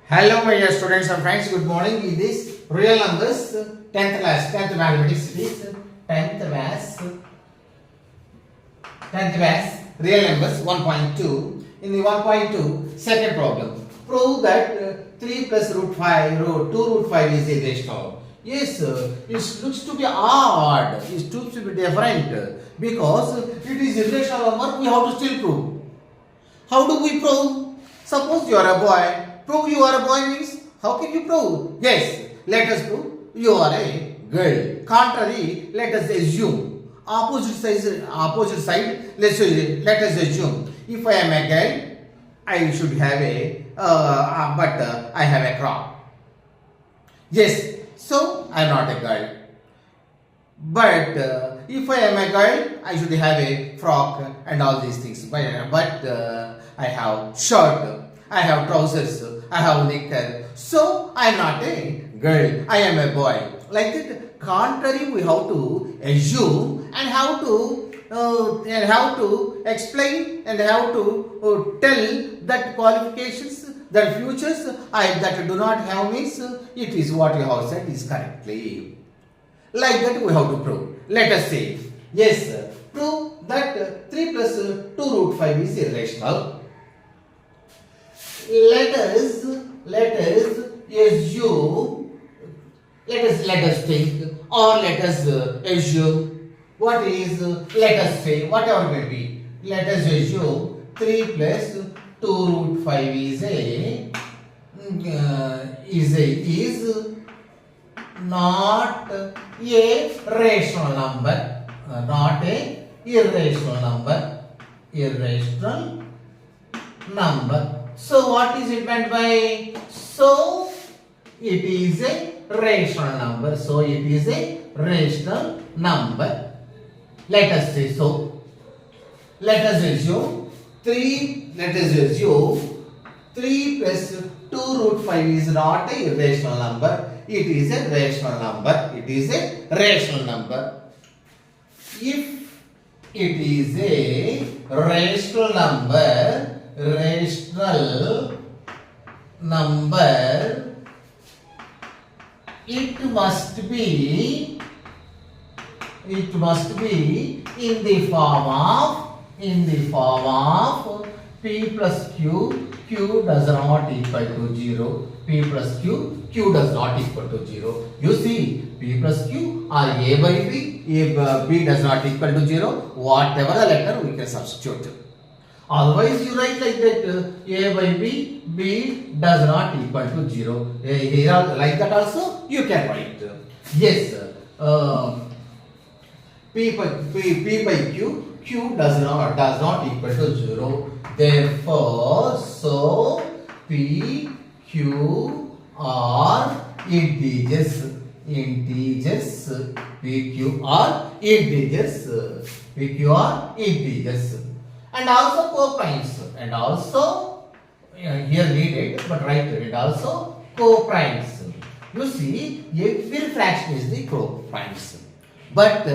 Hello my dear students and friends, good morning. In this real numbers 10th class, 10th mathematics is 10th class real numbers 1.2. In the 1.2 second problem, prove that 3 plus root 5 root 2 root 5 is irrational. Yes, it looks to be odd, it looks to be different because it is irrational number. We have to still prove. How do we prove? Suppose you are a boy. Prove you are a boy means how can you prove? Yes, let us prove you are a girl. Contrary, let us assume. Opposite side. Let us assume. If I am a girl, I should have I have a crop. Yes, so I am not a girl. But if I am a girl, I should have a frock and all these things. But I have shirt, I have trousers, I have knicker. So I am not a girl, I am a boy. Like that, contrary, we have to assume and how to explain and how to tell that qualifications, that futures that do not have means it is what you have said is correctly. Like that we have to prove. Let us say, yes, prove that 3 plus 2 root 5 is irrational. Let us assume, let us think, or let us assume. What is, let us say, whatever may be, let us assume 3 plus 2 root 5 is not a rational number, not a irrational number. So what is it meant by? So it is a rational number. So it is a rational number. Let us say so. Let us assume 3 plus 2 root 5 is not a irrational number. It is a rational number. It is a rational number. If it is a rational number, it must be in the form of p plus q. Q does not equal to 0. P plus q does not equal to 0. You see, p plus q or a by b, if b does not equal to 0, whatever the letter we can substitute. Otherwise, you write like that, a by b, b does not equal to 0. Here, like that also, you can write. Yes, p by q, q does not equal to 0. Therefore, so p, q are integers. P, q are integers. And also co-primes, and also here needed, but write it, and also co-primes. You see, every fraction is the co-primes, but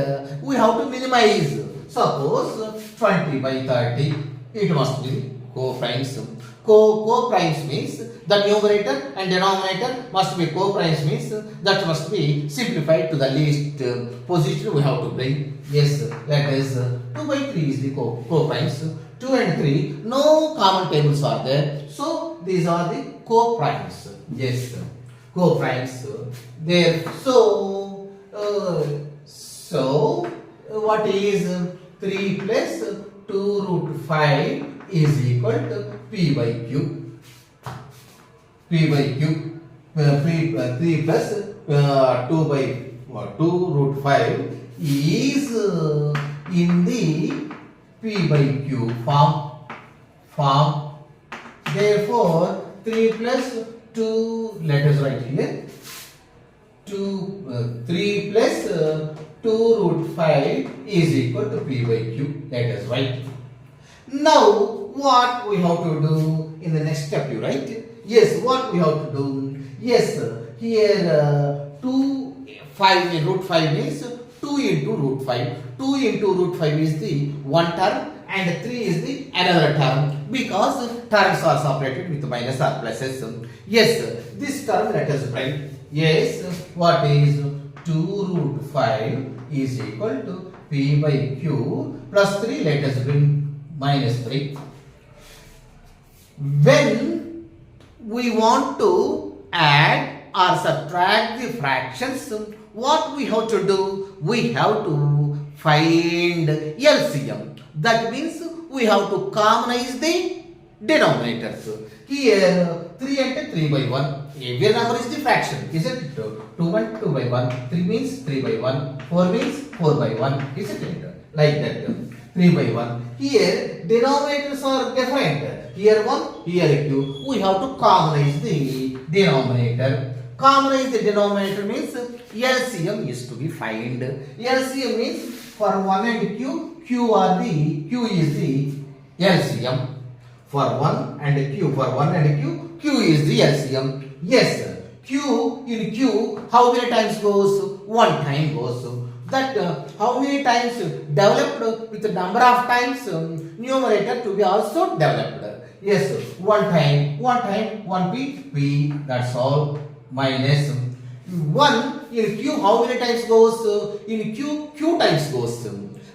we have to minimize. Suppose 20 by 30, it must be co-primes. Co-primes means the numerator and denominator must be co-primes, means that must be simplified to the least position we have to bring. Yes, that is 2 by 3 is the co-primes. 2 and 3, no common tables are there. So these are the co-primes. Yes, co-primes. There. So what is 3 plus 2 root 5 is equal to p by q. P by q. 3 plus 2 by 2 root 5 is in the p by q form. Therefore, 3 plus 2, let us write here, 3 plus 2 root 5 is equal to p by q. Let us write. Now, what we have to do in the next step, you write? Yes, what we have to do? Yes, here 5 in root 5 means 2 into root 5. 2 into root 5 is the one term and 3 is the another term, because terms are separated with minus or pluses. Yes, this term let us write. Yes, what is 2 root 5 is equal to P by Q plus 3, let us bring minus 3. When we want to add or subtract the fractions, what we have to do? We have to find LCM. That means we have to commonize the denominators. Here 3 and 3 by 1. Every number is the fraction, isn't it? 2 and 2 by 1. 3 means 3 by 1. 4 means 4 by 1, isn't it? Like that. 3 by 1. Here denominators are different. Here 1, here 2. We have to commonize the denominator. Commonize the denominator means LCM is to be find. LCM means for 1 and Q is the LCM. For 1 and Q is the LCM. Yes, Q in Q, how many times goes? 1 time goes. That how many times developed with the number of times numerator to be also developed. Yes, 1 time, 1 P, that's all, minus 1 in Q, how many times goes? In Q times goes.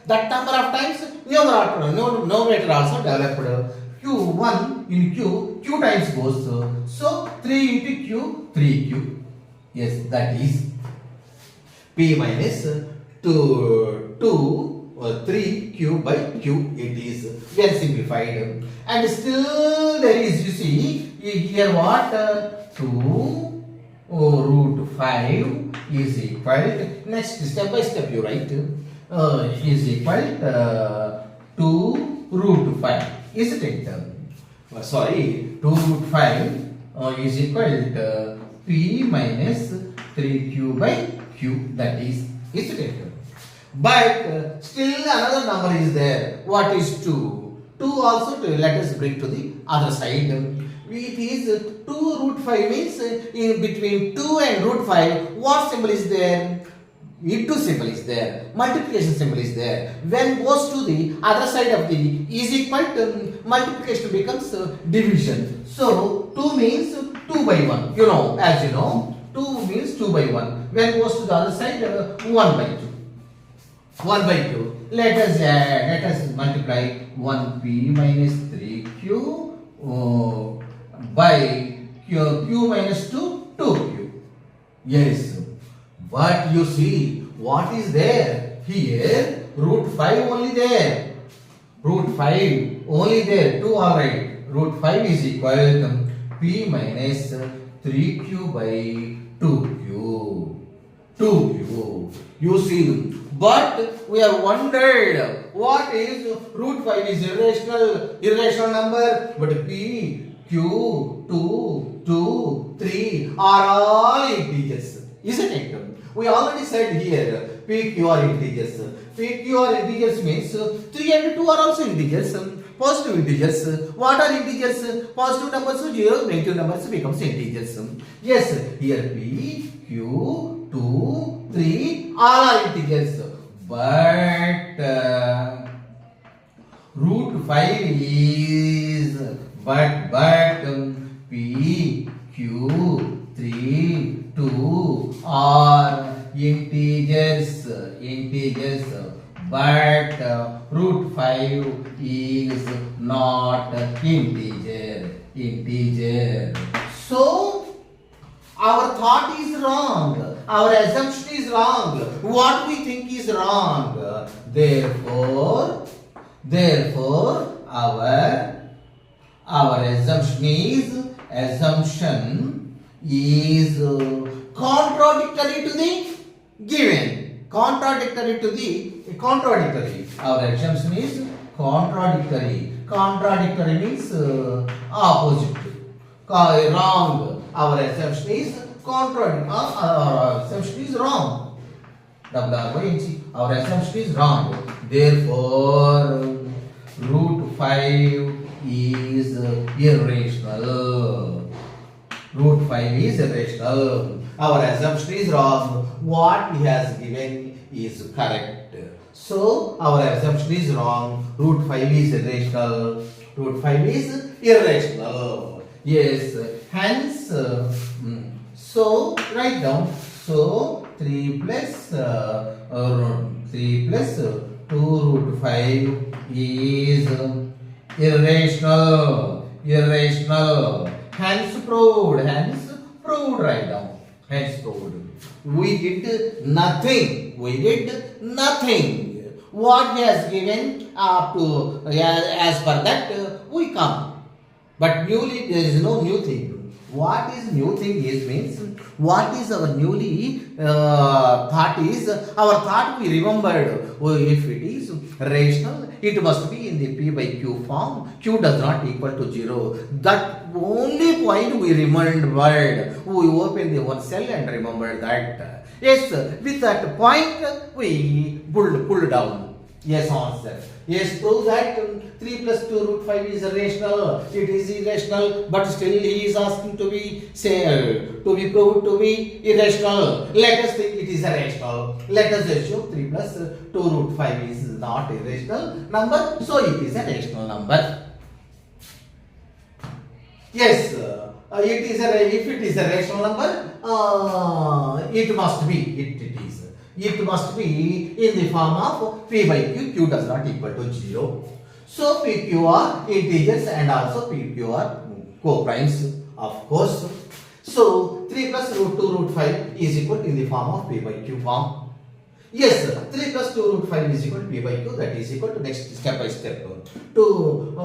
That number of times numerator also developed. Q1 in Q times goes. So 3 into Q, 3Q. Yes, that is P minus 2 or 3Q by Q. It is very simplified. And still there is, you see, here what? 2 root 5 is equal to, next step by step you write, is equal to root 5. Isn't it? Sorry, 2 root 5 is equal to P minus 3Q by Q. That is, isn't it? But still another number is there. What is 2? 2 also let us bring to the other side. It is 2 root 5 means in between 2 and root 5, what symbol is there? Into symbol is there, multiplication symbol is there. When goes to the other side of the is equal to, multiplication becomes division. So 2 means 2 by 1. You know, as you know, 2 means 2 by 1. When goes to the other side, 1 by 2. 1 by 2. Let us add, let us multiply 1P minus 3Q by Q minus 2, 2Q. Yes. But you see, what is there? Here, root 5 only there. Root 5 only there. 2 alright. Root 5 is equal to P minus 3Q by 2Q. 2Q. You see, but we are wondered, what is root 5 is irrational number, but P, Q, 2, 2, 3 are all integers. Isn't it? We already said here, PQ are integers. PQ are integers means 3 and 2 are also integers, positive integers. What are integers? Positive numbers 0, negative numbers becomes integers. Yes, here P, Q, 2, 3 all are integers. But root 5 is P, Q, 3, 2 are integers, but root 5 is not integer. So our thought is wrong, our assumption is wrong, what we think is wrong. Therefore our assumption is contradictory to the given. Contradictory. Our assumption is contradictory. Contradictory means opposite. Wrong. Our assumption is contradictory. Our assumption is wrong. Our assumption is wrong. Therefore, root 5 is irrational. Root 5 is irrational. Our assumption is wrong. What he has given is correct. So our assumption is wrong. Root 5 is irrational. Root 5 is irrational. Yes, hence, so write down. So 3 plus 2 root 5 is irrational. Irrational. Hence proved. Hence proved. Write down. Hence proved. We did nothing. We did nothing. What he has given up to as per that we come. But newly there is no new thing. What is new thing is means what is our newly thought is our thought we remembered. Oh, if it is rational, it must be in the P by Q form. Q does not equal to 0. That only point we remembered. We open the one cell and remember that. Yes, with that point we pulled down. Yes, answer. Yes, prove that 3 plus 2 root 5 is rational. It is irrational, but still he is asking to be proved to be irrational. Let us think it is rational. Let us assume 3 plus 2 root 5 is not a rational number, so it is a rational number. Yes, if it is a rational number, it must be. It must be in the form of P by Q. Q does not equal to 0. So PQ are integers and also PQ are co-primes, of course. So 3 plus root 2 root 5 is equal in the form of P by Q form. Yes, 3 plus 2 root 5 is equal to P by Q. That is equal to next step by step. 2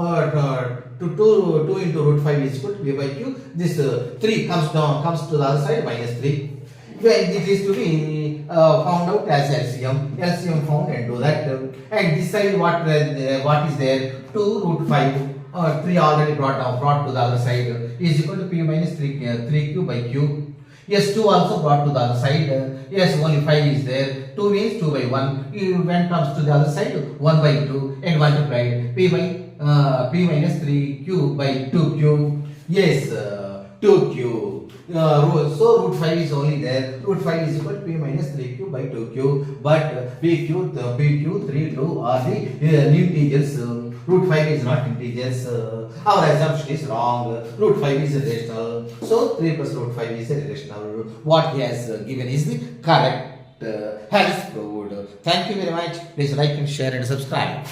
into root 5 is equal to P by Q. This 3 comes to the other side, minus 3. When it is to be found out as LCM found and do that. And this side what is there? 2 root 5, 3 already brought to the other side is equal to P minus 3Q by Q. Yes, 2 also brought to the other side. Yes, only 5 is there. 2 means 2 by 1. When comes to the other side, 1 by 2 and multiplied P minus 3Q by 2Q. Yes, 2Q. So root 5 is only there. Root 5 is equal to P minus 3Q by 2Q. But PQ, 3, 2 are the integers. Root 5 is not integers. Our assumption is wrong. Root 5 is irrational. So 3 plus root 5 is irrational. What he has given is the correct. Has proved. Thank you very much. Please like and share and subscribe.